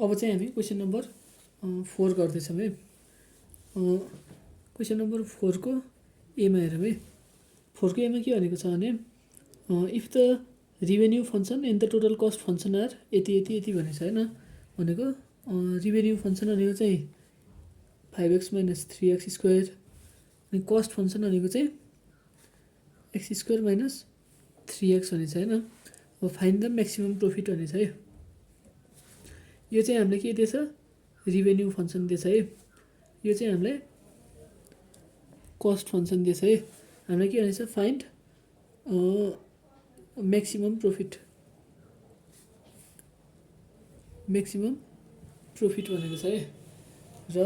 अब चाहिँ हामी क्वेसन नम्बर 4 गर्दैछौँ है। क्वेसन नम्बर 4 को एमा हेरौँ है। 4 को एमा के भनेको छ भने if the revenue function and the total cost function are यति यति यति भनेको छ होइन। भनेको रिभेन्यू फङ्सन भनेको चाहिँ 5x - 3x स्क्वायर अनि कस्ट फङ्सन भनेको चाहिँ x स्क्वायर - 3x भनेको छ होइन। अब फाइन्ड द म्याक्सिमम प्रफिट भनेको छ है। यो चाहिँ हामीले के दिएछ, रिभेन्यू फङ्सन दिएछ है। यो चाहिँ हामीलाई कस्ट फङ्सन दिएछ है। हामीलाई के भनेछ, फाइन्ड म्याक्सिमम प्रफिट भनेको छ है। र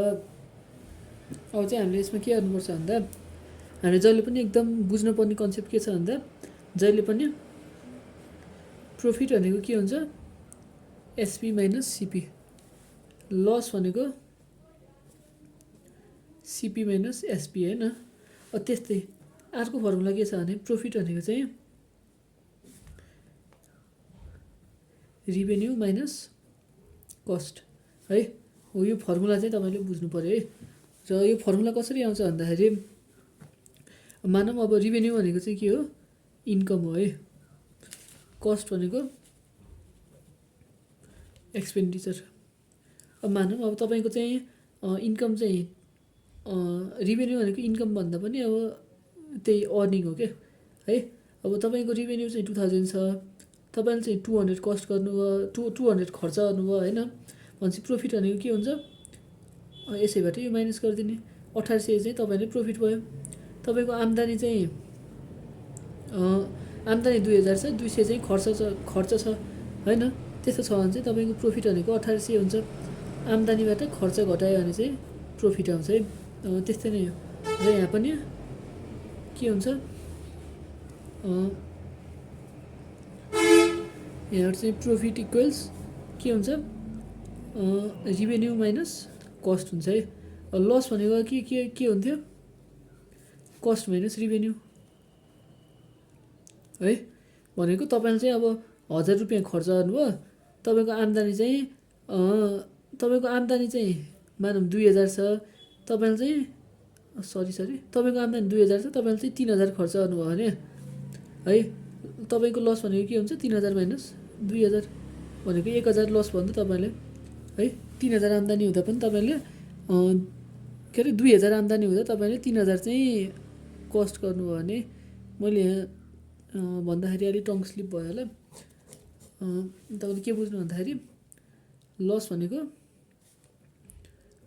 अब चाहिँ हामीले यसमा के गर्नुपर्छ भन्दा हामीले जहिले पनि एकदम बुझ्नुपर्ने कन्सेप्ट के छ भन्दा जहिले पनि प्रफिट भनेको के हुन्छ, एसपी माइनस सिपी, लस भनेको सिपी माइनस एसपी होइन। त्यस्तै अर्को फर्मुला के छ भने प्रफिट भनेको चाहिँ रिभेन्यू माइनस कस्ट है। हो यो फर्मुला चाहिँ तपाईँले बुझ्नु पऱ्यो है। र यो फर्मुला कसरी आउँछ भन्दाखेरि मानौँ अब रिभेन्यू भनेको चाहिँ के हो, इन्कम हो है। कस्ट भनेको एक्सपेन्डिचर। अब मानौँ अब तपाईँको चाहिँ इन्कम चाहिँ रिभेन्यू भनेको इन्कम भन्दा पनि अब त्यही अर्निङ हो क्या है। अब तपाईँको रिभेन्यू चाहिँ 2000 छ, तपाईँले चाहिँ 200 कस्ट गर्नुभयो, 200 खर्च गर्नुभयो होइन। भनेपछि प्रफिट भनेको के हुन्छ, यसैबाट यो माइनस गरिदिने 1800 चाहिँ तपाईँले प्रफिट भयो। तपाईँको आम्दानी चाहिँ आम्दानी 2000 छ, 200 चाहिँ खर्च छ होइन। त्यस्तो छ भने चाहिँ तपाईँको प्रफिट भनेको 1800 हुन्छ। आम्दानीबाट खर्च घटायो भने चाहिँ प्रफिट आउँछ है। त्यस्तै नै हो। र यहाँ पनि के हुन्छ, यहाँ चाहिँ प्रफिट इक्वल्स के हुन्छ, रिभेन्यू माइनस कस्ट हुन्छ है। लस भनेको के हुन्थ्यो, कस्ट माइनस रिभेन्यू है। भनेको तपाईँले चाहिँ अब 1000 रुपियाँ खर्च गर्नुभयो, तपाईँको आम्दानी चाहिँ मानौँ 2000 छ, तपाईँले चाहिँ तपाईँको आम्दानी 2000 छ, तपाईँले चाहिँ 3000 खर्च गर्नुभयो भने है तपाईँको लस भनेको के हुन्छ, 3000 माइनस 2000 भनेको 1000 लस भन्दा तपाईँले है। 3000 आम्दानी हुँदा पनि तपाईँले के अरे 2000 आम्दानी हुँदा तपाईँले 3000 चाहिँ कस्ट गर्नुभयो भने मैले यहाँ भन्दाखेरि अलिक टङ स्लिप भयो होला। तपाईँले के बुझ्नु भन्दाखेरि लस भनेको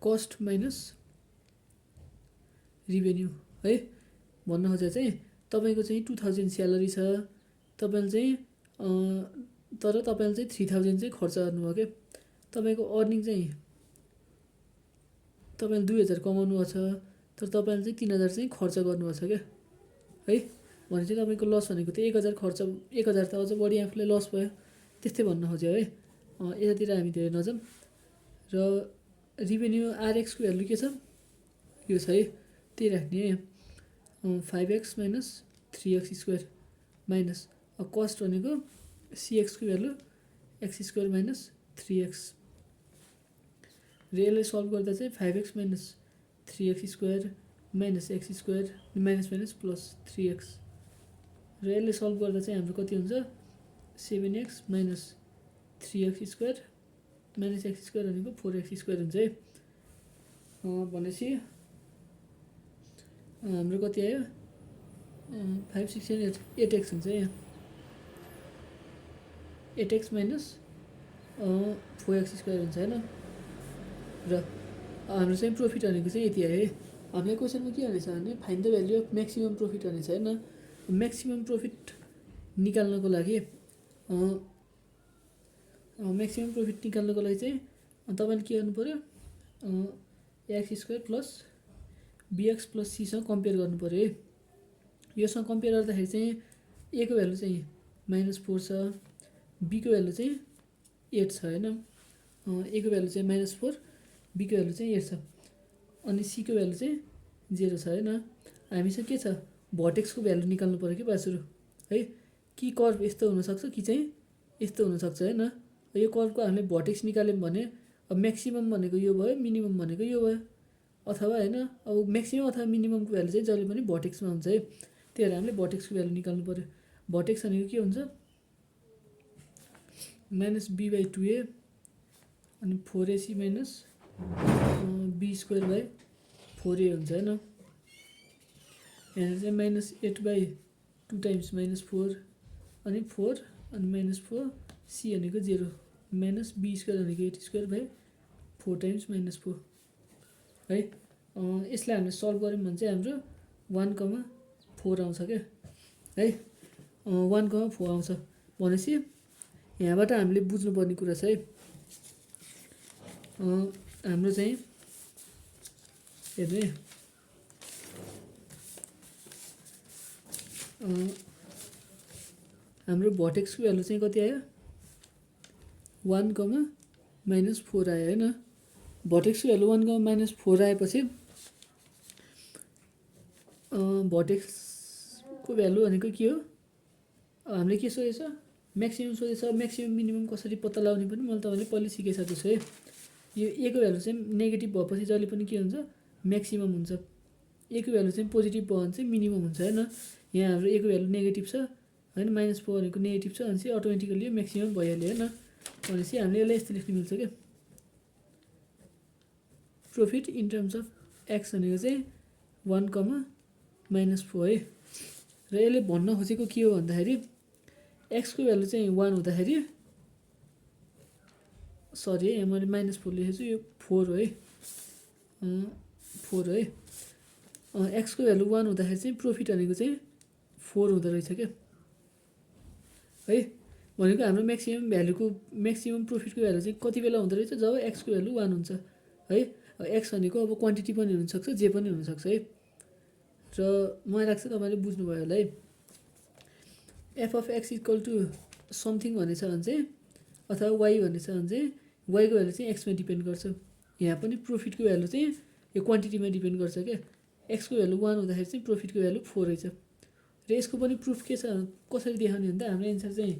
कस्ट माइनस रिभेन्यू है। भन्न खोजेको चाहिँ तपाईँको चाहिँ 2000 स्यालेरी छ, तपाईँले चाहिँ तर तपाईँले चाहिँ 3000 चाहिँ खर्च गर्नुभयो क्या। तपाईँको अर्निङ चाहिँ तपाईँले 2000 कमाउनु भएको छ, तर तपाईँले चाहिँ 3000 चाहिँ खर्च गर्नुभएको छ क्या है। भने चाहिँ तपाईँको लस भनेको त 1000 खर्च, 1000 त अझ बढी आफूलाई लस भयो। त्यस्तै भन्न खोज्यो है। यतातिर हामी धेरै नजाऊँ। र रिभेन्यू आरएक्सको भ्यालु के छ, यो छ है, त्यही राख्ने है। 5x - 3x स्क्वायर माइनस कस्ट भनेको सिएक्सको value x square minus 3x। र यसलाई सल्भ गर्दा चाहिँ 5x - 3x square minus x square minus plus 3x। र यसले सल्भ गर्दा चाहिँ हाम्रो कति हुन्छ, 7x - 3x square minus x square भनेको 4x स्क्वायर हुन्छ है। भनेपछि हाम्रो कति आयो, 5, 6 and 8x हुन्छ यहाँ। 8x माइनस 4x स्क्वायर हुन्छ होइन। र हाम्रो चाहिँ प्रफिट भनेको चाहिँ यति आयो है। हामीले क्वेसनमा के भनेछ भने find the value of maximum profit भनेको छ होइन। म्याक्सिमम प्रफिट निकाल्नको लागि चाहिँ तपाईँले के गर्नु पऱ्यो, x square plus b x plus सीसँग कम्पेयर गर्नु पऱ्यो है। योसँग कम्पेयर गर्दाखेरि चाहिँ ए को भ्यालु चाहिँ -4 छ, बी को भ्यालु चाहिँ 8 छ होइन। ए को भ्यालु चाहिँ -4, बी को भ्यालु चाहिँ 8 छ, अनि सी को भ्यालु चाहिँ 0 छ होइन। हामीसँग के छ, भर्टेक्सको भ्यालु निकाल्नु पऱ्यो कि बासुरु है। कि कर्भ यस्तो हुनसक्छ कि चाहिँ यस्तो हुनसक्छ होइन। यो कर्भको हामीले भर्टेक्स निकाल्यौँ भने अब म्याक्सिमम भनेको यो भयो, मिनिमम भनेको यो भयो, अथवा होइन अब म्याक्सिमम अथवा मिनिममको भ्यालु चाहिँ जहिले पनि भर्टेक्समा हुन्छ है। त्यही भएर हामीले भर्टेक्सको भ्यालु निकाल्नु पऱ्यो। भर्टेक्स भनेको के हुन्छ, -b/2a अनि 4ac माइनस b² / 4a हुन्छ होइन। यहाँनिर चाहिँ -8/2 टाइम्स -4 अनि 4 अनि -4 c भनेको 0 माइनस b² भनेको 8² / 4 टाइम्स -4 है। यसलाई हामीले सल्भ गऱ्यौँ भने चाहिँ हाम्रो 1,4 आउँछ क्या है। 1,4 आउँछ भनेपछि यहाँबाट हामीले बुझ्नुपर्ने कुरा छ है, हाम्रो चाहिँ हेर्नु है, हाम्रो भर्टेक्सको भ्यालु चाहिँ कति आयो, 1,-4 आयो होइन। भर्टेक्सको भ्यालु 1,-4 आएपछि भर्टेक्सको भ्यालु भनेको के हो, हामीले के सोधेछ, म्याक्सिमम सोधेछ। म्याक्सिमम मिनिमम कसरी पत्ता लगाउने पनि मैले तपाईँले पहिले सिकाइसकेको छु है। यो a को भ्यालु चाहिँ नेगेटिभ भएपछि जहिले पनि के हुन्छ, म्याक्सिमम हुन्छ। a को भ्यालु चाहिँ पोजिटिभ भयो भने चाहिँ मिनिमम हुन्छ होइन। यहाँ हाम्रो a को भ्यालु नेगेटिभ छ होइन, -4 भनेको नेगेटिभ छ भनेपछि अटोमेटिकली यो म्याक्सिमम भइहाल्यो होइन। भनेपछि हामीले यसलाई यस्तो लेख्न मिल्छ क्या, profit in terms of x भनेको चाहिँ 1,-4 है। र यसले भन्न खोजेको के हो भन्दाखेरि एक्सको भ्यालु चाहिँ 1 हुँदाखेरि, सरी यहाँ मैले -4 लेखेको छु, यो 4 हो है, 4 है। एक्सको भ्यालु 1 हुँदाखेरि चाहिँ प्रोफिट भनेको चाहिँ 4 हुँदो रहेछ क्या है। भनेको हाम्रो म्याक्सिमम भ्यालुको म्याक्सिमम प्रोफिटको भ्यालु चाहिँ कति बेला हुँदो रहेछ, जब एक्सको भ्यालु 1 हुन्छ है। एक्स भनेको अब क्वान्टिटी पनि हुनसक्छ, जे पनि हुनसक्छ है। र मलाई लाग्छ तपाईँले बुझ्नुभयो होला है। f(x) = समथिङ भनेछ भने चाहिँ, अथवा y भनेछ भने चाहिँ y को भ्यालु चाहिँ एक्समा डिपेन्ड गर्छ। यहाँ पनि प्रोफिटको भ्यालु चाहिँ यो क्वान्टिटीमा डिपेन्ड गर्छ क्या। एक्सको भ्यालु 1 हुँदाखेरि चाहिँ प्रोफिटको भ्यालु 4 रहेछ। र यसको पनि प्रुफ के छ, कसरी देखाउने भन्दा हाम्रो एन्सर चाहिँ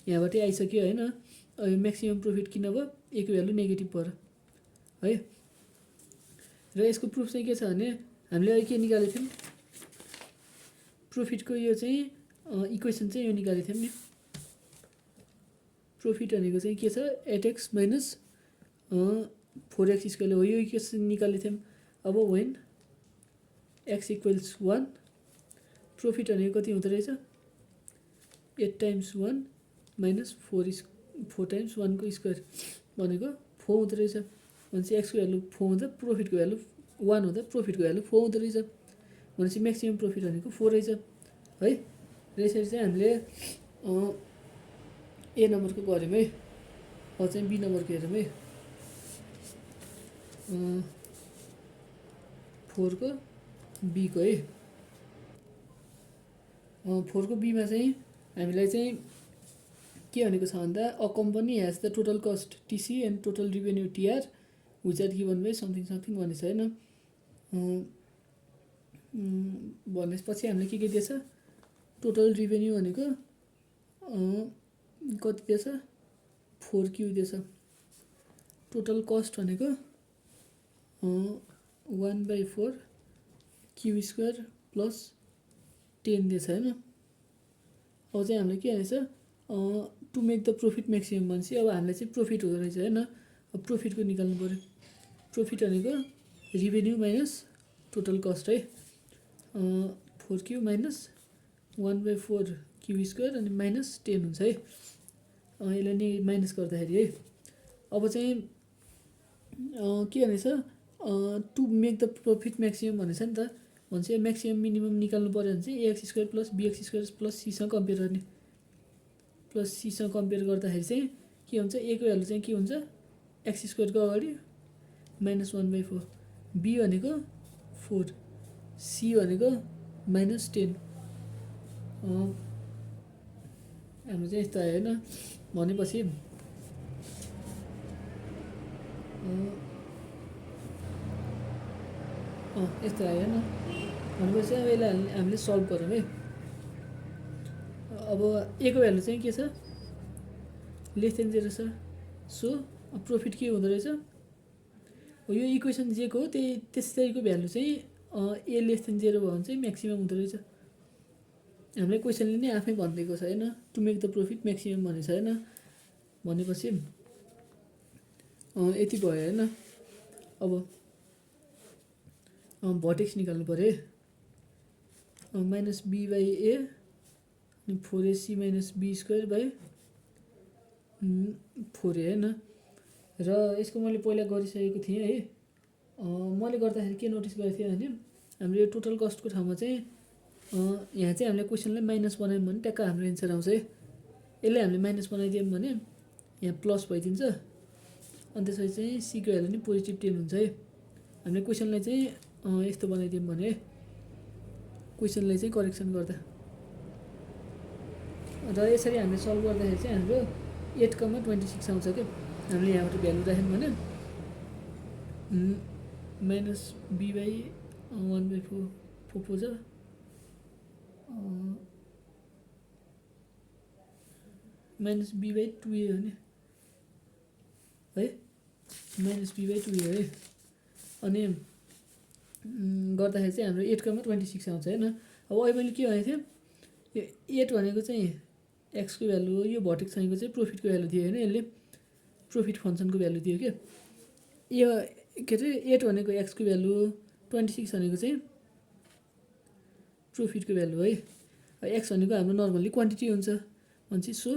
यहाँबाटै आइसक्यो होइन। म्याक्सिमम प्रोफिट किन भयो, a को भ्यालु नेगेटिभ भएर है। र यसको प्रुफ चाहिँ के छ भने हामीले अहिले के निकालेको थियौँ, प्रोफिटको यो चाहिँ इक्वेसन चाहिँ यो निकालेको थियौँ नि। प्रोफिट भनेको चाहिँ के छ, 8x - 4x² हो, यो इक्वेसन निकालेको थियौँ। अब वेन x = 1, प्रोफिट भनेको कति हुँदो रहेछ, 8 टाइम्स 1 - 4 टाइम्स 1 को स्क्वायर भनेको 4 हुँदो रहेछ। भनेपछि एक्सको भ्यालु 4 हुँदा प्रोफिटको भ्यालु 1 हुँदा प्रोफिटको भ्यालु 4 हुँदो रहेछ। भनेपछि म्याक्सिमम प्रोफिट भनेको 4 रहेछ है। र यसरी चाहिँ हामीले ए नम्बरको गऱ्यौँ है। अब चाहिँ बी नम्बरको हेरौँ है। 4 को बी को है। 4 को बीमा चाहिँ हामीलाई चाहिँ के भनेको छ भन्दा, a company has the total cost TC and total revenue TR which are given by something something भनेछ होइन। भनेपछि हामीले के दिएछ, टोटल रिभेन्यू भनेको कति दिएछ, 4Q दिएछ। टोटल कस्ट भनेको 1/4 Q² + 10 दिएछ होइन। अब चाहिँ हामीले के भनेछ, to make the profit maximum भनेपछि अब हामीलाई चाहिँ प्रोफिट हुँदो रहेछ होइन। अब प्रोफिटको निकाल्नु पऱ्यो। प्रोफिट भनेको रिभेन्यू माइनस टोटल कस्ट है। 4Q - 1/4 Q² अनि -10 हुन्छ है। यसलाई नि माइनस गर्दाखेरि है। अब चाहिँ के भनेछ, to make the profit maximum भनेछ नि त। भनेपछि म्याक्सिमम मिनिमम निकाल्नु पऱ्यो भने चाहिँ ax² + bx² + c सँग कम्पेयर गर्ने। प्लस c सँग कम्पेयर गर्दाखेरि चाहिँ के हुन्छ, a को भ्यालु चाहिँ के हुन्छ, x² को अगाडि -1/4, b भनेको 4, c भनेको -10। हाम्रो चाहिँ यस्तो आयो होइन। भनेपछि यस्तो आयो होइन। भनेपछि अब यसलाई हामीले सल्भ गरौँ है। अब a को भ्यालु चाहिँ के छ, <0 छ। सो प्रोफिट के हुँदो रहेछ, हो यो इक्वेसन जेको हो त्यही त्यसैको भ्यालु चाहिँ ए लेस देन 0 भयो भने चाहिँ म्याक्सिमम हुँदो रहेछ। हामीलाई क्वेसनले नै आफै भनिदिएको छ होइन, to make the profit maximum भनेको छ होइन। भनेपछि यति भयो होइन। अब भर्टेक्स निकाल्नु पऱ्यो है, माइनस बी बाई ए अनि 4ac minus be square by 4a होइन। र यसको मैले पहिला गरिसकेको थिएँ है। मैले गर्दाखेरि के नोटिस गरेको थिएँ भने हाम्रो यो टोटल कस्टको ठाउँमा चाहिँ यहाँ चाहिँ हामीले क्वेसनलाई माइनस बनायौँ भने ट्याक्क हाम्रो एन्सर आउँछ है। यसलाई हामीले माइनस बनाइदियौँ भने यहाँ प्लस भइदिन्छ अनि त्यसपछि चाहिँ सीको भ्यालु नि पोजिटिभ 10 हुन्छ है। हामीले क्वेसनलाई चाहिँ यस्तो बनाइदियौँ भने क्वेसनलाई चाहिँ करेक्सन गर्दा र यसरी हामीले सल्भ गर्दाखेरि चाहिँ हाम्रो 8,26 आउँछ क्या। हामीले यहाँबाट भ्यालु राख्यौँ भने माइनस बी बाई 1/4 फोर जा माइनस बी बाई 2a हो नि है, माइनस बी बाई 2a है। अनि गर्दाखेरि चाहिँ हाम्रो 8,26 आउँछ होइन। अब अहिले मैले के भनेको थिएँ, यो 8 भनेको चाहिँ एक्सको भ्यालु हो, यो भर्टेक्स भनेको चाहिँ प्रोफिटको भ्यालु दियो होइन, यसले प्रोफिट फङ्सनको भ्यालु दियो क्या। यो के अरे 8 भनेको एक्सको भ्यालु हो, 26 भनेको चाहिँ प्रोफिटको भ्यालु है। एक्स भनेको हाम्रो नर्मल्ली क्वान्टिटी हुन्छ भन्छ। सो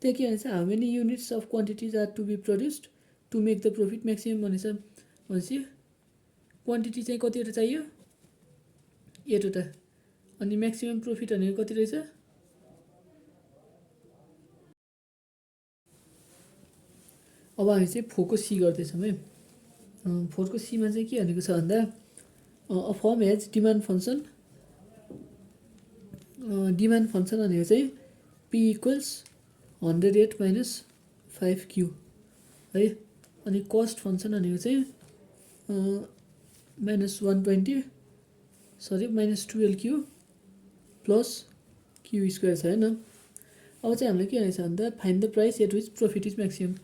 त्यहाँ के भन्छ, how many units of quantities are to be produced to make the profit maximum भनेछ। भनेपछि क्वान्टिटी चाहिँ कतिवटा चाहियो, 8वटा। अनि म्याक्सिमम प्रफिट भनेको कति रहेछ, अब हामी चाहिँ 4 को सी गर्दैछौँ है। 4 को सीमा चाहिँ के भनेको छ भन्दा a firm has demand function. Demand function भनेको चाहिँ पी इक्वल्स 108 माइनस 5q है। अनि कस्ट फङ्सन भनेको चाहिँ minus 12q plus Q square छ होइन। अब चाहिँ हामीले के भनेको छ भन्दा find the price at which profit is maximum.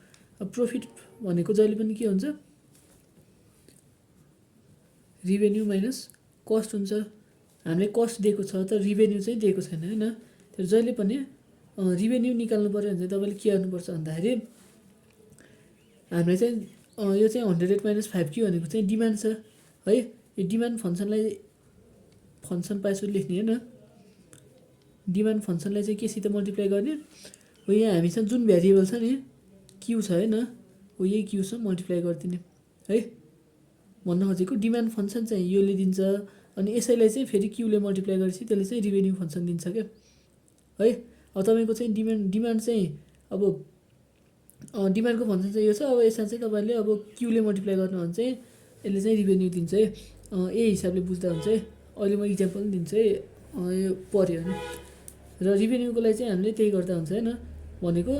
अब प्रफिट भनेको जहिले पनि के हुन्छ, रिभेन्यू माइनस कस्ट हुन्छ। हामीले कस्ट दिएको छ तर रिभेन्यू चाहिँ दिएको छैन होइन। तर जहिले पनि रिभेन्यू निकाल्नु पऱ्यो भने चाहिँ तपाईँले के गर्नुपर्छ भन्दाखेरि हामीले चाहिँ यो चाहिँ 108 माइनस 5q भनेको चाहिँ डिमान्ड छ है। यो डिमान्ड फङ्सनलाई फङ्सन पाएपछि लेख्ने होइन, डिमान्ड फङ्सनलाई चाहिँ केसित मल्टिप्लाई गर्ने हो। यहाँ हामीसँग जुन भेरिएबल छ नि क्यु छ होइन, हो यही क्युसँग मल्टिप्लाई गरिदिने है। भन्न खोजेको डिमान्ड फङ्सन चाहिँ योले दिन्छ अनि यसैलाई चाहिँ फेरि क्युले मल्टिप्लाई गरेपछि त्यसले चाहिँ रिभेन्यू फङ्सन दिन्छ क्या है। अब तपाईँको चाहिँ डिमान्ड चाहिँ अब डिमान्डको फङ्सन चाहिँ यो छ। अब यसमा चाहिँ तपाईँले अब क्युले मल्टिप्लाई गर्नु भने चाहिँ यसले चाहिँ रिभेन्यू दिन्छ है। यही हिसाबले बुझ्दा हुन्छ है। अहिले म इक्जाम्पल पनि दिन्छु है, यो पऱ्यो भने। र रिभेन्यूको लागि चाहिँ हामीले त्यही गर्दा हुन्छ होइन। भनेको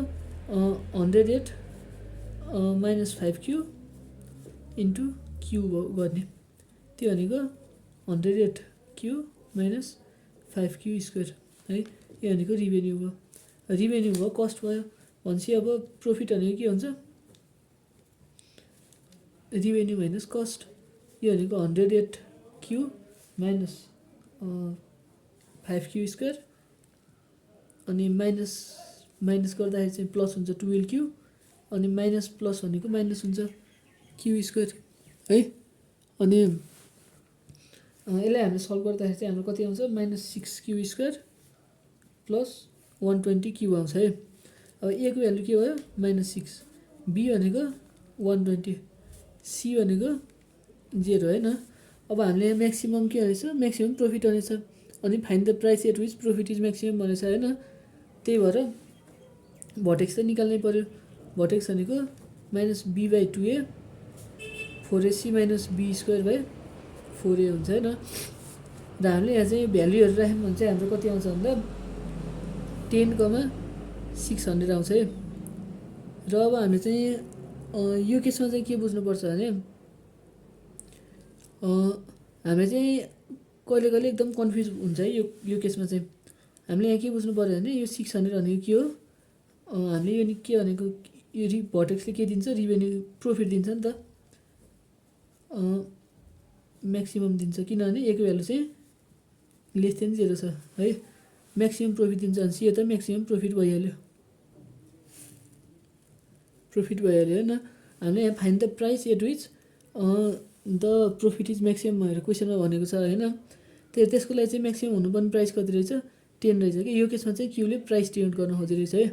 108 माइनस 5q इन्टु क्यु गर्ने, त्यो भनेको 108q माइनस 5q स्क्वायर है। यो भनेको रिभेन्यू भयो। रिभेन्यू भयो, कस्ट भयो भनेपछि अब प्रफिट भनेको के हुन्छ, रिभेन्यू माइनस कस्ट। यो भनेको 108q माइनस 5q स्क्वायर अनि माइनस माइनस गर्दाखेरि चाहिँ प्लस हुन्छ 12q अनि माइनस प्लस भनेको माइनस हुन्छ क्यु स्क्वायर है। अनि यसलाई हामीले सल्भ गर्दाखेरि चाहिँ हाम्रो कति आउँछ, minus 6q square plus 120q आउँछ है। अब ए को भ्यालु के भयो, माइनस 6, बी भनेको 120, सी भनेको 0 होइन। अब हामीले म्याक्सिमम के भनेछ, म्याक्सिमम प्रफिट भनेछ। अनि find the price at which profit is maximum भनेछ होइन। त्यही भएर भर्टेक्स चाहिँ निकाल्नै पऱ्यो। भर्टेक्स भनेको minus be by 2a 4ac minus be square by 4a हुन्छ होइन। र हामीले यहाँ चाहिँ भ्यालुहरू राख्यौँ भने चाहिँ हाम्रो कति आउँछ भन्दा 10,600 आउँछ है। र अब हामीले चाहिँ यो केसमा चाहिँ के बुझ्नुपर्छ भने हामीले चाहिँ कहिले कहिले एकदम कन्फ्युज हुन्छ है। यो केसमा चाहिँ हामीले यहाँ के बुझ्नु पऱ्यो भने यो 600 भनेको के हो, हामीले यो के भनेको यो भर्टेक्सले के दिन्छ, रिभेन्यू प्रफिट दिन्छ नि त म्याक्सिमम दिन्छ किनभने ए को भ्यालु चाहिँ लेस देन 0 छ है। म्याक्सिमम प्रफिट दिन्छ भने सी त म्याक्सिमम प्रफिट भइहाल्यो होइन। हामीले यहाँ find the price at which the profit is maximum भनेर क्वेसनमा भनेको छ होइन। त्यसको लागि चाहिँ म्याक्सिमम हुनुपर्ने प्राइस कति रहेछ 10 रहेछ कि यो केसमा चाहिँ क्यूले प्राइस डिनोट गर्न खोजेको रहेछ है।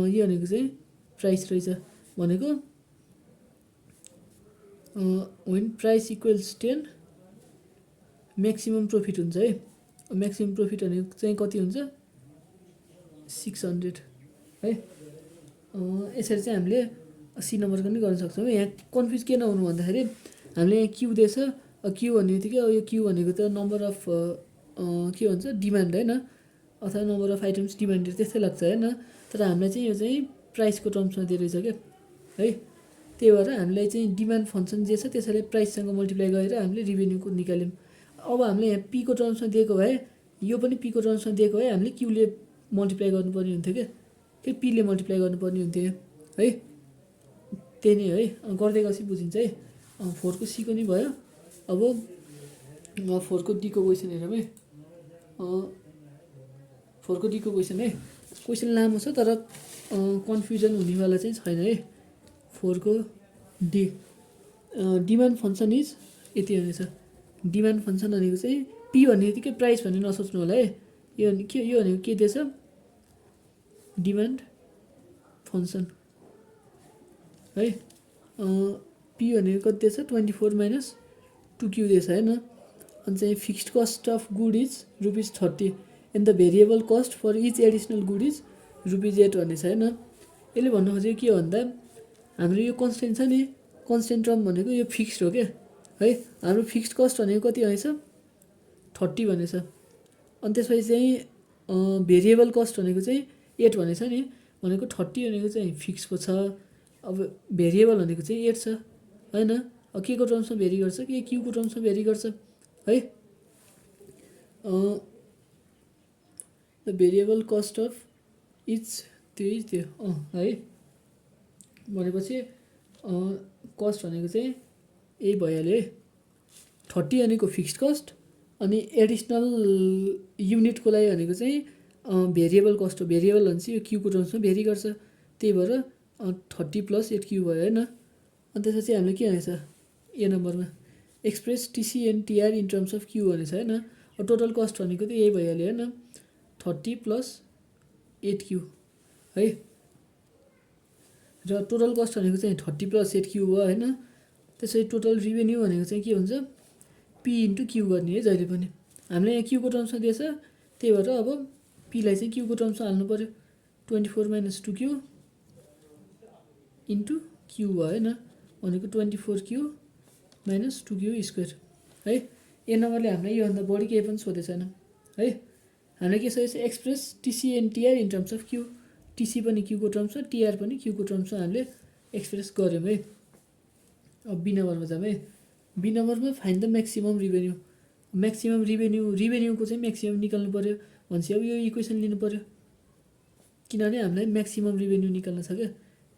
यो भनेको चाहिँ प्राइस रहेछ भनेको when price equals 10 maximum profit हुन्छ है। म्याक्सिमम प्रफिट भनेको चाहिँ कति हुन्छ 600 है। यसरी चाहिँ हामीले सी नम्बरको पनि गर्न सक्छौँ। यहाँ कन्फ्युज के नहुनु भन्दाखेरि हामीले यहाँ क्यू दिएछ क्यू भन्ने बित्तिकै यो क्यू भनेको त नम्बर अफ के भन्छ डिमान्ड होइन अथवा नम्बर अफ आइटम्स डिमान्डेड त्यस्तै लाग्छ होइन। तर हामीलाई चाहिँ यो चाहिँ प्राइसको टर्म्समा दिएको रहेछ क्या है। त्यही भएर हामीलाई चाहिँ डिमान्ड फङ्सन जे छ त्यसैलाई प्राइससँग मल्टिप्लाई गरेर हामीले रिभेन्यूको निकाल्यौँ। अब हामीले यहाँ पीको टर्म्समा दिएको भए यो पनि पीको टर्म्समा दिएको भए हामीले क्यूले मल्टिप्लाई गर्नुपर्ने हुन्थ्यो कि पीले मल्टिप्लाई गर्नुपर्ने हुन्थ्यो है। त्यही नै है गर्दै गएपछि बुझिन्छ है। 4 को सीको नि भयो। अब 4 को डीको क्वेसन हेरौँ है। 4 को डीको क्वेसन है। क्वेसन लामो छ तर कन्फ्युजन हुनेवाला चाहिँ छैन है। 4 को डी डिमान्ड फङ्सन इज यति हुनेछ। डिमान्ड फङ्सन भनेको चाहिँ पी भन्ने बित्तिकै प्राइस भन्ने नसोच्नु होला है। यो भनेको के दिएछ डिमान्ड फङ्सन है। पी भनेको कति दिएछ 24 माइनस 2Q दिएछ होइन। अनि चाहिँ fixed cost of good is ₹30 and the variable cost for each additional good is ₹8 भन्ने छ होइन। यसले भन्नु खोजेको के हो भन्दा हाम्रो यो कन्सटेन्ट छ नि कन्सटेन्ट टर्म भनेको यो फिक्स्ड हो क्या है। हाम्रो फिक्स्ड कस्ट भनेको कति भनेछ 30 भनेछ। अनि त्यसपछि चाहिँ भेरिएबल कस्ट भनेको चाहिँ 8 भनेछ नि भनेको 30 भनेको चाहिँ फिक्सको छ। अब भेरिएबल भनेको चाहिँ 8 छ होइन। अब के को टर्म्समा भेरी गर्छ के क्यूको टर्म्समा भेरी गर्छ है। The variable cost of each त्यो है भनेपछि कस्ट भनेको चाहिँ यही भइहाल्यो है। 30 भनेको फिक्स्ड कस्ट अनि एडिसनल युनिटको लागि भनेको चाहिँ भेरिएबल कस्ट हो। भेरिएबल भनेपछि यो क्यूको टर्म्समा भेरी गर्छ। त्यही भएर 30 + 8Q भयो होइन। अनि त्यसपछि हामीले के भनेछ ए नम्बरमा express TC and TR in terms of Q भनेछ होइन। टोटल कस्ट भनेको त यही भइहाल्यो होइन 30 + 8Q है। र टोटल कस्ट भनेको चाहिँ 30 + 8Q भयो होइन। त्यसरी टोटल रिभेन्यू भनेको चाहिँ के हुन्छ पी इन्टु क्यू गर्ने है जहिले पनि। हामीले यहाँ क्यूको टर्म्समा दिएछ त्यही भएर अब पीलाई चाहिँ क्यूको टर्म्समा हाल्नु पऱ्यो 24 माइनस 2Q इन्टु क्यू भयो होइन भनेको 24Q माइनस 2Q स्क्वायर है। ए नम्बरले हामीलाई योभन्दा बढी केही पनि सोधेको छैन है। हामीले के सोधेको छ express TC and TR in terms of Q. TC पनि क्यूको टर्म्समा टिआर पनि क्यूको टर्म्समा हामीले एक्सप्रेस गऱ्यौँ है। अब बी नम्बरमा जाऊँ है। बी नम्बरमा find the maximum revenue. Maximum रिभेन्यूको चाहिँ म्याक्सिमम निकाल्नु पऱ्यो भनेपछि अब यो इक्वेसन लिनु पऱ्यो किनभने हामीलाई म्याक्सिमम रिभेन्यू निकाल्न छ क्या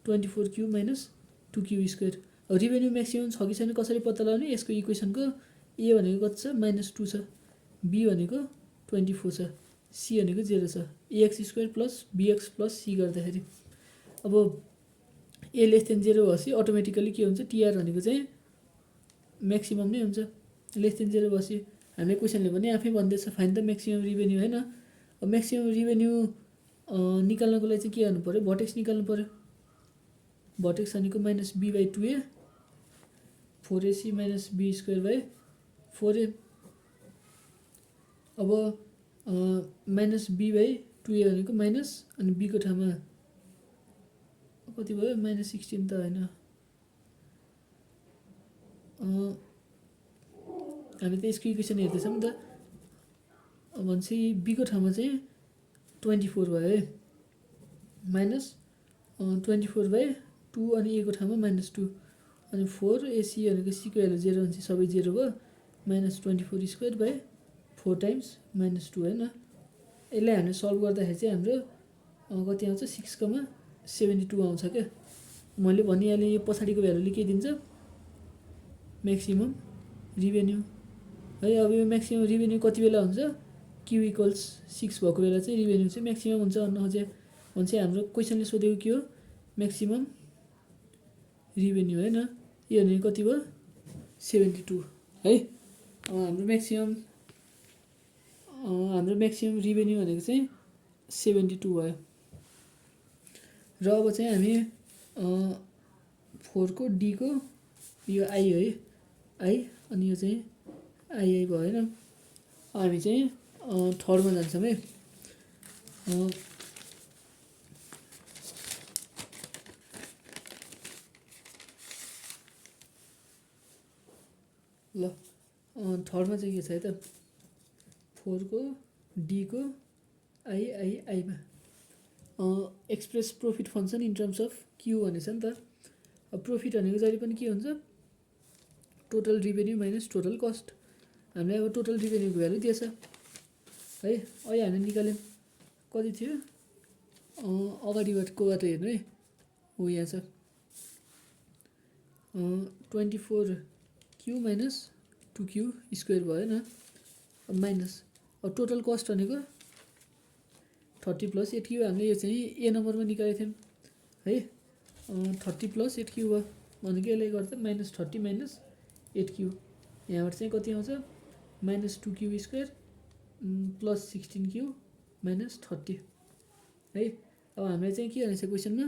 24Q माइनस 2Q स्क्वायर। अब रिभेन्यू म्याक्सिमम छ कि छैन कसरी पत्ता लगाउने यसको इक्वेसनको ए भनेको कति छ -2 छ बी भनेको 24 छ सी भनेको 0 छ ax square plus bx plus c गर्दाखेरि अब ए लेस देन 0 भएपछि अटोमेटिकली के हुन्छ टिआर भनेको चाहिँ म्याक्सिमम नै हुन्छ। लेस देन 0 भएपछि हामीले क्वेसनले पनि आफै भन्दैछ फाइन्ड द म्याक्सिमम रिभेन्यू होइन। अब म्याक्सिमम रिभेन्यू निकाल्नको लागि चाहिँ के गर्नु पऱ्यो भर्टेक्स निकाल्नु पऱ्यो। भर्टेक्स भनेको -b/2a 4ac minus b square by 4a। अब -b/2a भनेको माइनस अनि b को ठाउँमा कति भयो -16 त होइन। हामी त यसको इक्वेसन हेर्दैछौँ नि त। भनेपछि b को ठाउँमा चाहिँ 24 भयो है -24/2 अनि a को ठाउँमा -2 अनि 4ac भनेको c को भ्यालु 0 हुन्छ सबै 0 भयो -24 स्क्वायर बाई 4 टाइम्स -2 होइन। यसलाई हामीले सल्भ गर्दाखेरि चाहिँ हाम्रो कति आउँछ 6,72 आउँछ क्या। मैले भनिहालेँ यो पछाडिको भ्यालुले के दिन्छ म्याक्सिमम रिभेन्यू है। अब यो म्याक्सिमम रिभेन्यू कति बेला हुन्छ, क्यु इक्वल्स 6 भएको बेला चाहिँ रिभेन्यू चाहिँ म्याक्सिमम हुन्छ भन्न खोजे। भने हाम्रो क्वेसनले सोधेको के हो, म्याक्सिमम रिभेन्यू होइन। यो भनेको कति भयो, 72 है। अब हाम्रो म्याक्सिमम रिभेन्यू भनेको चाहिँ 72 भयो। र अब चाहिँ हामी 4 को डी को यो आई है, आई अनि यो चाहिँ आइआई भयो होइन। हामी चाहिँ थर्डमा जान्छौँ है। ल थर्डमा चाहिँ के छ है त, 4 को डी को आइआइआईमा express profit function in terms of Q भनेछ नि त। अब प्रॉफिट भनेको जहिले पनि के हुन्छ, total revenue minus total cost. हामीलाई अब टोटल रिभेन्यूको भ्यालु दिएछ है। अहिले हामीले निकाल्यौँ, कति थियो, अगाडिको बाटो हेर्नु है, हो यहाँ छ 24 क्यू माइनस 2 क्यू स्क्वायर भयो होइन। अब माइनस अब टोटल कस्ट भनेको 30 प्लस 8 क्यू। हामीले यो चाहिँ ए नम्बरमा निकालेको थियौँ है। 30 प्लस 8 क्यू भयो भनेको यसले गर्दा माइनस 30 माइनस 8 क्यू। यहाँबाट चाहिँ कति आउँछ, minus 2 Q square plus 16 Q minus 30 है। अब हामीले चाहिँ के भनेछ क्वेसनमा,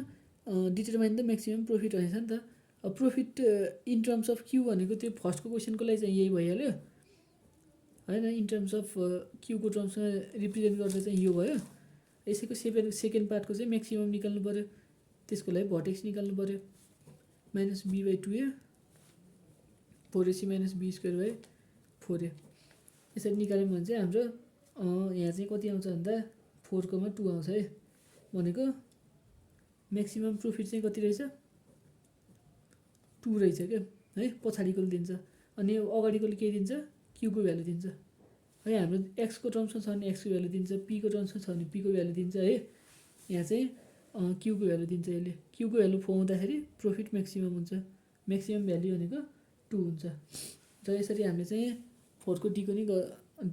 डिटरमाइन द म्याक्सिमम प्रॉफिट भनेछ नि त। अब profit in terms of Q भनेको त्यो फर्स्टको क्वेसनको लागि चाहिँ यही भइहाल्यो होइन। इन टर्म्स अफ क्यूको टर्म्समा रिप्रेजेन्ट गर्दा चाहिँ यो भयो। यसैको सेकेन्ड पार्टको चाहिँ म्याक्सिमम निकाल्नु पऱ्यो, त्यसको लागि भर्टेक्स निकाल्नु पऱ्यो, minus be by 2a 4ac minus be square by 4a। यसरी निकाल्यौँ भने चाहिँ हाम्रो यहाँ चाहिँ कति आउँछ भन्दा 4,2 आउँछ है। भनेको म्याक्सिमम प्रॉफिट चाहिँ कति रहेछ, 2 रहेछ क्या है। पछाडिकोले दिन्छ अनि अगाडिकोले के दिन्छ, क्यूको भ्यालु दिन्छ है। हाम्रो एक्सको टर्म्समा छ भने एक्सको भ्यालु दिन्छ, पीको टर्म्समा छ भने पीको भ्यालु दिन्छ है। यहाँ चाहिँ क्यूको भ्यालु दिन्छ। यसले क्यूको भ्यालु पाउँदाखेरि प्रॉफिट म्याक्सिमम हुन्छ। म्याक्सिमम भ्यालु भनेको 2 हुन्छ। र यसरी हामीले चाहिँ 4 को डीको नि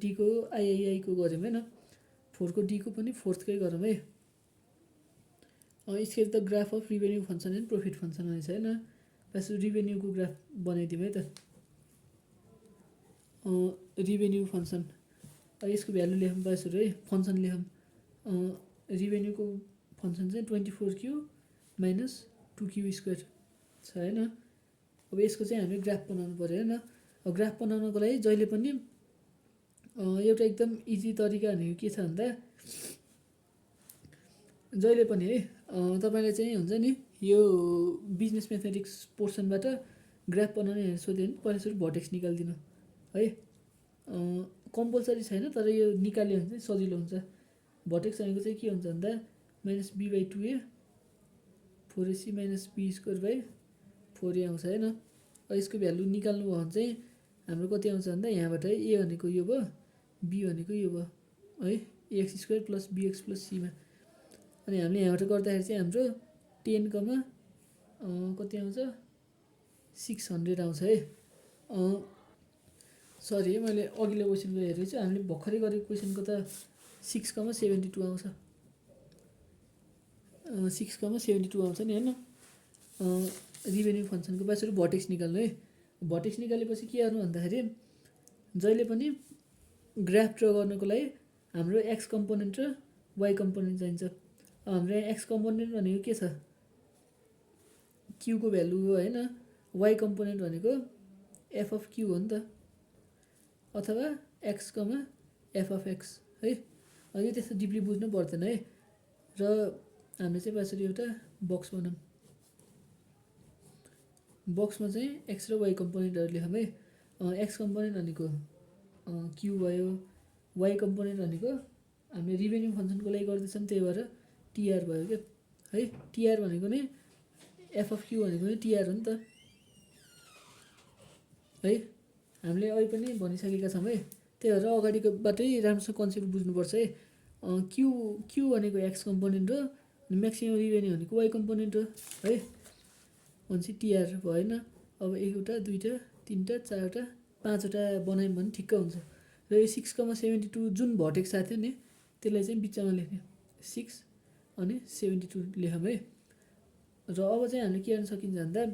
डीको आइआइआईको गऱ्यौँ होइन। 4 को डीको पनि फोर्थकै गरौँ है। Sketch the graph of revenue function and profit function भनेछ होइन। बस रिभेन्यूको ग्राफ बनाइदिउँ है त। रिभेन्यू फंक्सन यसको भ्यालु लेखौँ बासुरु है, फंक्सन लेखौँ। रिभेन्यूको फंक्सन चाहिँ 24 क्यू माइनस 2 क्यू स्क्वायर छ होइन। अब यसको चाहिँ हामीले ग्राफ बनाउनु पऱ्यो होइन। अब ग्राफ बनाउनको लागि जहिले पनि एउटा एकदम इजी तरिका भनेको के छ भन्दा, जहिले पनि है तपाईँले चाहिँ हुन्छ नि यो बिजनेस म्याथमेटिक्स पोर्सनबाट ग्राफ बनाउने सोध्यो भने पहिला सुरु भर्टेक्स निकालिदिनु है। कम्पलसरी छैन तर यो निकाल्यो भने चाहिँ सजिलो हुन्छ। भर्टेक्स भनेको चाहिँ के हुन्छ भन्दा minus be by 2a 4ac minus be square by 4a आउँछ होइन। यसको भ्यालु निकाल्नु भयो भने चाहिँ हाम्रो कति आउँछ भन्दा यहाँबाट है ए भनेको यो भयो, बी भनेको यो भयो है, x square plus b x plus सीमा। अनि हामीले यहाँबाट गर्दाखेरि चाहिँ हाम्रो 10 कति आउँछ 600 आउँछ है। सरी है मैले अघिल्लो क्वेसनको हेरेको छु, हामीले भर्खरै गरेको क्वेसनको त 6,72 आउँछ। 6,72 आउँछ नि होइन। रिभेन्यू फंक्सनको बासुरु भर्टेक्स निकाल्नु है। भर्टेक्स निकालेपछि के गर्नु भन्दाखेरि जहिले पनि ग्राफ ड्र गर्नको लागि हाम्रो एक्स कम्पोनेन्ट र वाई कम्पोनेन्ट चाहिन्छ। हाम्रो एक्स कम्पोनेन्ट भनेको के छ, क्यूको भ्यालु हो होइन। वाई कम्पोनेन्ट भनेको एफ अफ क्यू हो नि त, अथवा x comma F of x है। यो त्यस्तो डिपली बुझ्नु पर्दैन है। र हामीले चाहिँ बासरी एउटा बक्स बनाऊँ। बक्समा चाहिँ एक्स र वाई कम्पोनेन्टहरू लेखौँ है। एक्स कम्पोनेन्ट भनेको क्यू भयो, वाई कम्पोनेन्ट भनेको हामीले रिभेन्यू फंक्सनको लागि गर्दैछौँ त्यही भएर टिआर भयो क्या है। टिआर भनेको नै एफ अफ क्यू भनेको नै टिआर हो नि त है। हामीले अहिले पनि भनिसकेका छौँ है। त्यही भएर अगाडिकोबाटै राम्रोसँग कन्सेप्ट बुझ्नुपर्छ है। क्यू भनेको एक्स कम्पोनेन्ट हो, म्याक्सिमम रिभेन्यू भनेको वाई कम्पोनेन्ट हो है। भनेपछि टिआर भएन। अब एउटा दुईवटा 3टा 4टा 5वटा बनायौँ भने ठिक्क हुन्छ। र यो 6,72 जुन भर्टेक्स आएको थियो नि त्यसलाई चाहिँ बिचमा लेख्ने 6 अनि 72 लेखौँ है। र अब चाहिँ हामीले के गर्न सकिन्छ भन्दा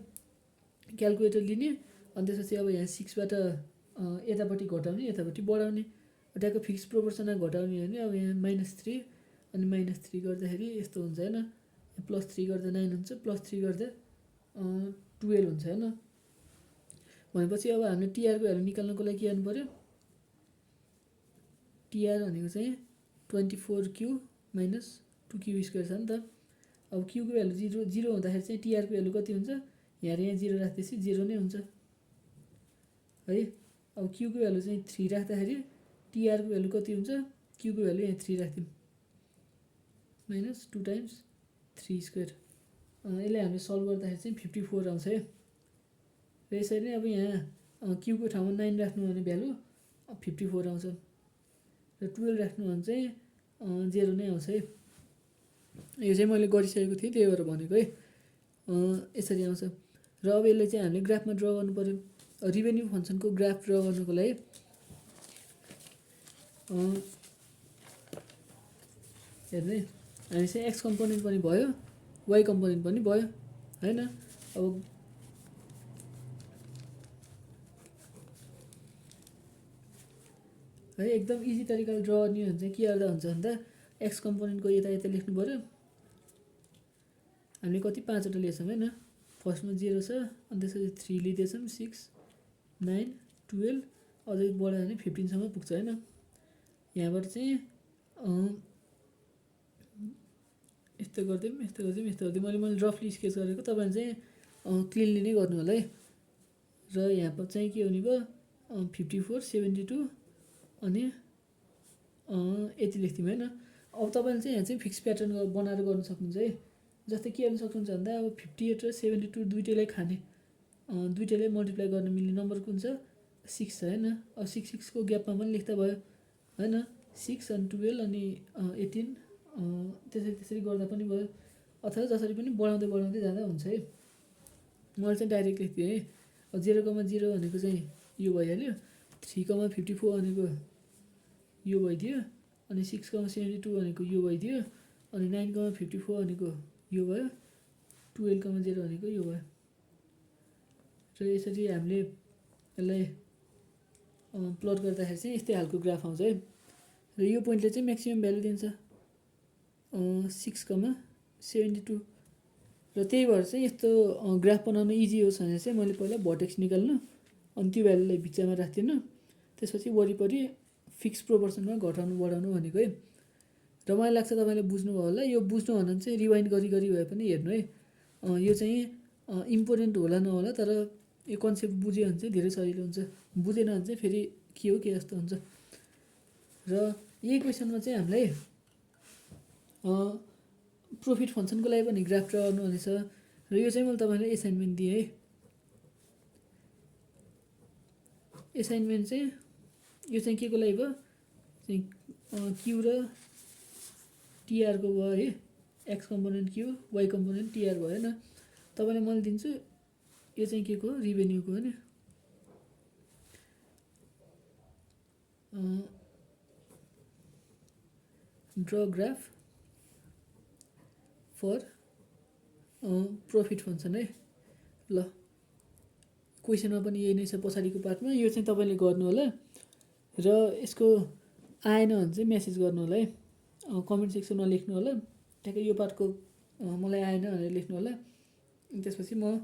क्यालकुलेटर लिने अनि त्यसपछि अब यहाँ 6बाट यतापट्टि घटाउने यतापट्टि बढाउने ट्याक्क फिक्स प्रोपोर्सनमा घटाउने भने अब यहाँ -3 अनि -3 गर्दाखेरि यस्तो हुन्छ होइन। +3 गर्दा 9 हुन्छ, +3 गर्दा 12 हुन्छ होइन। भनेपछि अब हामीले टिआरको भ्यालु निकाल्नको लागि के गर्नु पऱ्यो, टिआर भनेको चाहिँ 24Q - 2Q² छ नि त। अब क्यूको भ्यालु 0 हुँदाखेरि चाहिँ टिआरको भ्यालु कति हुन्छ, यहाँ 0 राख्दैछ 0 नै हुन्छ है। अब क्यूको भ्यालु चाहिँ 3 राख्दाखेरि टिआरको भ्यालु कति हुन्छ, क्यूको भ्यालु यहाँ 3 राख्दिउँ -2 × 3²। यसलाई हामीले सल्भ गर्दाखेरि चाहिँ 54 आउँछ है। र यसरी नै अब यहाँ क्यूको ठाउँमा 9 राख्नु भने भ्यालु 54 आउँछ र 12 राख्नु भने चाहिँ 0 नै आउँछ है। यो चाहिँ मैले गरिसकेको थिएँ त्यही भएर भनेको है। यसरी आउँछ। र अब यसलाई चाहिँ हामीले ग्राफमा ड्र गर्नु पऱ्यो। रिभेन्यू फङ्सनको ग्राफ ड्र गर्नुको लागि हेर्नु है, हामी चाहिँ एक्स कम्पोनेन्ट पनि भयो वाइ कम्पोनेन्ट पनि भयो होइन। अब है एकदम इजी तरिकाले ड्र गर्ने हो भने चाहिँ के गर्दा हुन्छ भन्दा एक्स कम्पोनेन्टको यता यता लेख्नु पऱ्यो। हामीले कति 5वटा लिएछौँ होइन। फर्स्टमा 0 छ अनि त्यसपछि 3 लिँदैछौँ 6 9 12 अझै बढायो भने 15सम्म पुग्छ होइन। यहाँबाट चाहिँ यस्तो गरिदिउँ यस्तो गरिदिउँ यस्तो गरिदिउँ। मैले रफली स्केच गरेको, तपाईँले चाहिँ क्लिनली नै गर्नु होला है। र यहाँ चाहिँ के हुने भयो 54 72 अनि यति लेख्थ्यौँ होइन। अब तपाईँले चाहिँ यहाँ चाहिँ फिक्स प्याटर्न बनाएर गर्न सक्नुहुन्छ है। जस्तै के गर्न सक्नुहुन्छ भन्दा अब 58 र 72 दुइटैलाई खाने दुइटैलाई मल्टिप्लाई गर्न मिल्ने नम्बर कुन छ, 6 छ होइन। अब 6 को ग्यापमा पनि लेख्दा भयो होइन। 6 अनि 12 अनि 18 त्यसरी गर्दा पनि भयो, अथवा जसरी पनि बढाउँदै बढाउँदै जाँदा हुन्छ है। मैले चाहिँ डाइरेक्ट लेख्थेँ है। अब 0,0 भनेको चाहिँ यो भइहाल्यो, 3,54 भनेको यो भइदियो, अनि 6,72 भनेको यो भइदियो, अनि 9,54 भनेको यो भयो, 12,0 भनेको यो भयो। र यसरी हामीले यसलाई प्लट गर्दाखेरि चाहिँ यस्तै खालको ग्राफ आउँछ है। र यो पोइन्टले चाहिँ म्याक्सिमम भ्यालु दिन्छ 6,72। र त्यही भएर चाहिँ यस्तो ग्राफ बनाउन इजी होस् भनेर चाहिँ मैले पहिला भर्टेक्स निकाल्नु अनि त्यो भ्यालुलाई बिचमा राख्दिनँ, त्यसपछि वरिपरि फिक्स प्रोपोर्सनमा घटाउनु बढाउनु भनेको है। र मलाई लाग्छ तपाईँले बुझ्नुभयो होला। यो बुझ्नु भने चाहिँ रिवाइन्ड गरी भए पनि हेर्नु है। यो चाहिँ इम्पोर्टेन्ट होला नहोला, तर यो कन्सेप्ट बुझ्यो भने चाहिँ धेरै सजिलो हुन्छ। बुझेन भने चाहिँ फेरि के हो के जस्तो हुन्छ। र यही क्वेसनमा चाहिँ हामीलाई प्रफिट फङ्सनको लागि पनि ग्राफ ड्र गर्नु भनेछ। र यो चाहिँ मैले तपाईँलाई एसाइनमेन्ट दिएँ है। एसाइनमेन्ट चाहिँ यो चाहिँ के को लागि भयो, चाहिँ क्यू र टिआरको भयो है। X component Q y component TR भयो होइन। तपाईँलाई मैले दिन्छु यो चाहिँ के को रिभेन्यूको हो नि। Draw graph for profit function है। ल क्वेसनमा पनि यही नै छ पछाडिको पार्टमा। यो चाहिँ तपाईँले गर्नु होला र यसको आएन भने चाहिँ मेसेज गर्नु होला है। कमेन्ट सेक्सनमा लेख्नु होला ठ्याक्कै यो पार्टको मलाई आएन भनेर लेख्नु होला। त्यसपछि म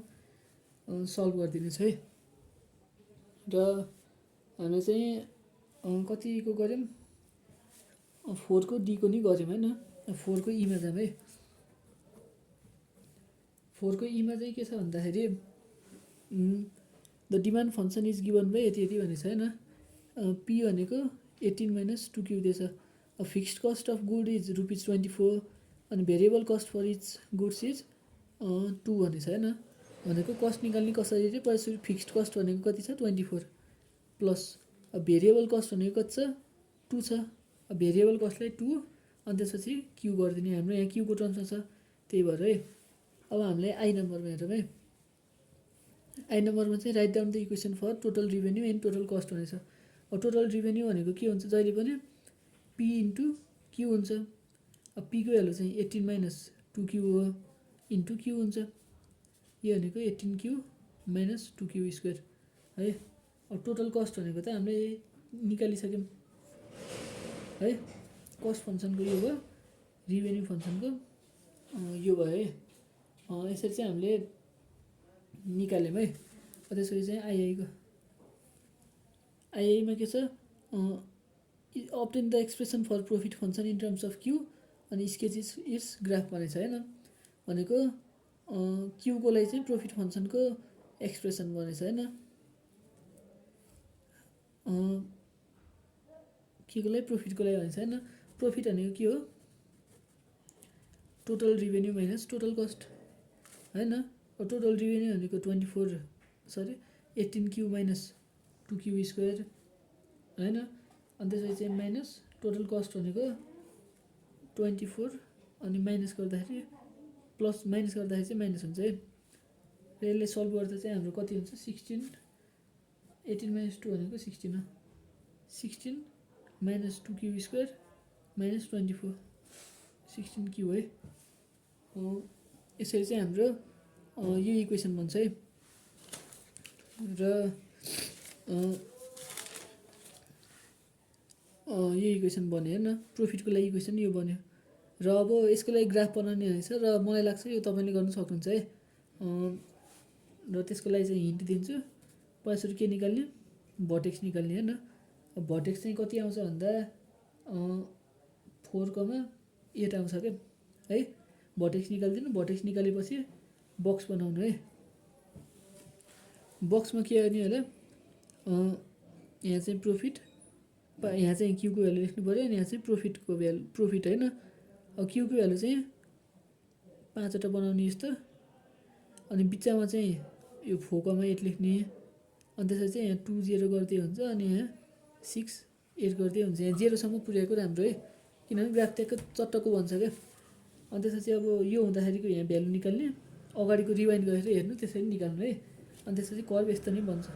सल्भ गरिदिनेछु है। र हामीले चाहिँ कतिको गऱ्यौँ, 4 को डी को नि गऱ्यौँ होइन। 4 को ईमा जाऊँ है। 4 को ईमा चाहिँ के छ भन्दाखेरि the demand function is given by यति यति भनेको छ होइन। पी भनेको 18 - 2Q दिएछ। Fixed cost of good is ₹24 अनि variable cost for each goods is 2 भनेको छ होइन। भनेको कस्ट निकाल्ने कसरी चाहिँ पहिला फिक्स्ड कस्ट भनेको कति छ 24 प्लस भेरिएबल कस्ट भनेको कति छ 2 छ। भेरिएबल कस्टलाई 2 अनि त्यसपछि क्यू गरिदिने। हाम्रो यहाँ क्यूको टर्म्समा छ त्यही भएर है। अब हामीलाई आई नम्बरमा हेरौँ है। आई नम्बरमा चाहिँ write down the equation for total revenue and total cost भनेछ। अब टोटल रिभेन्यू भनेको के हुन्छ जहिले पनि पी इन्टु क्यू हुन्छ। अब पीको भ्यालु चाहिँ 18 माइनस 2Q हो इन्टु क्यू हुन्छ। यो भनेको 18Q माइनस 2Q स्क्वायर है। अब टोटल कस्ट भनेको त हामीले निकालिसक्यौँ है। कस्ट फङ्सनको यो भयो, रिभेन्यू फङ्सनको यो भयो है। यसरी चाहिँ हामीले निकाल्यौँ है। त्यसपछि चाहिँ आइआईमा के छ, obtain the expression for profit function in terms of Q अनि sketch its graph भनेको छ होइन। भनेको क्यूको लागि चाहिँ प्रोफिट फङ्सनको एक्सप्रेसन भनेको छ होइन। क्यूको लागि प्रोफिटको लागि भनेको छ होइन। प्रोफिट भनेको के हो, total revenue minus total cost होइन। टोटल रिभेन्यू भनेको 18Q माइनस 2Q स्क्वायर होइन। अनि त्यसपछि चाहिँ माइनस टोटल कस्ट भनेको 24 अनि माइनस गर्दाखेरि प्लस माइनस गर्दाखेरि चाहिँ माइनस हुन्छ है। र यसले सल्भ गर्दा चाहिँ हाम्रो कति हुन्छ 16, 18 माइनस 2 भनेको 16 हो। 16 minus 2Q square minus 24 16Q है। यसरी चाहिँ हाम्रो यो इक्वेसन बन्छ है। र यो इक्वेसन बन्यो होइन, प्रोफिटको लागि इक्वेसन यो बन्यो। र अब यसको लागि ग्राफ बनाउने रहेछ र मलाई लाग्छ यो तपाईँले गर्नु सक्नुहुन्छ है। र त्यसको लागि चाहिँ हिन्ट दिन्छु। पहिला सुरु के निकाल्ने, भर्टेक्स निकाल्ने होइन। भर्टेक्स चाहिँ कति आउँछ भन्दा 4,8 आउँछ क्या है। भर्टेक्स निकालिदिनु। भर्टेक्स निकालेपछि बक्स बनाउनु है। बक्समा के गर्ने होला, यहाँ चाहिँ प्रोफिट, यहाँ चाहिँ क्यूको भ्यालु लेख्नु पऱ्यो अनि यहाँ चाहिँ प्रोफिटको भ्यालु, प्रोफिट होइन। अब क्यूको भ्यालु चाहिँ 5वटा बनाउने यस्तो, अनि बिचमा चाहिँ यो 4,8 लेख्ने। अनि त्यसपछि चाहिँ यहाँ 2 0 गर्दै हुन्छ अनि यहाँ 6 8 गर्दै हुन्छ। यहाँ 0सम्म पुर्याएको राम्रो है, किनभने ग्राफ ट्याक्क चट्टको बन्छ क्या। अनि त्यसपछि अब यो हुँदाखेरिको यहाँ भ्यालु निकाल्ने, अगाडिको रिवाइन्ड गरेर हेर्नु, त्यसरी निकाल्नु है। अनि त्यसपछि कर्भ यस्तो नै बन्छ,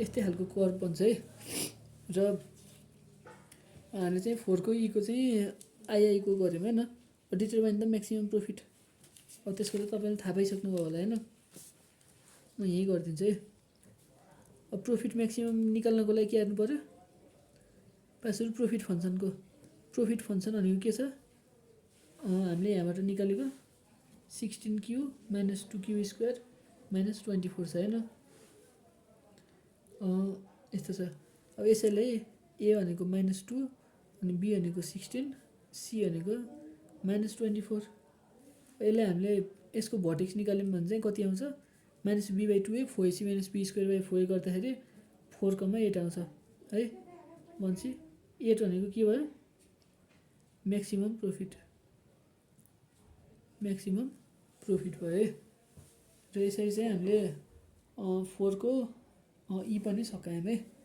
यस्तै खालको कर्भ बन्छ है। र हामीले चाहिँ 4को ईको चाहिँ आइआईको गऱ्यौँ होइन। डिटरमाइन द म्याक्सिमम प्रोफिट, अब त्यसको त तपाईँले थाहा पाइसक्नुभयो होला होइन। म यहीँ गरिदिन्छु है। अब प्रोफिट म्याक्सिमम निकाल्नको लागि के गर्नु पऱ्यो, पासुरु प्रोफिट फङ्सनको, प्रोफिट फङ्सन भनेको के छ, हामीले यहाँबाट निकालेको 16Q minus 2Q square minus 24 छ होइन। यस्तो छ। अब यसैलाई ए भनेको -2 अनि बी भनेको 16, सी भनेको -24। यसलाई हामीले यसको भर्टेक्स निकाल्यौँ भने चाहिँ कति आउँछ, -b/2a 4ac - b² गर्दाखेरि 4,8 आउँछ है। भनेपछि 8 भनेको के भयो, म्याक्सिमम प्रोफिट, म्याक्सिमम प्रोफिट भयो है। र यसरी चाहिँ हामीले 4को ई पनि सकायौँ है।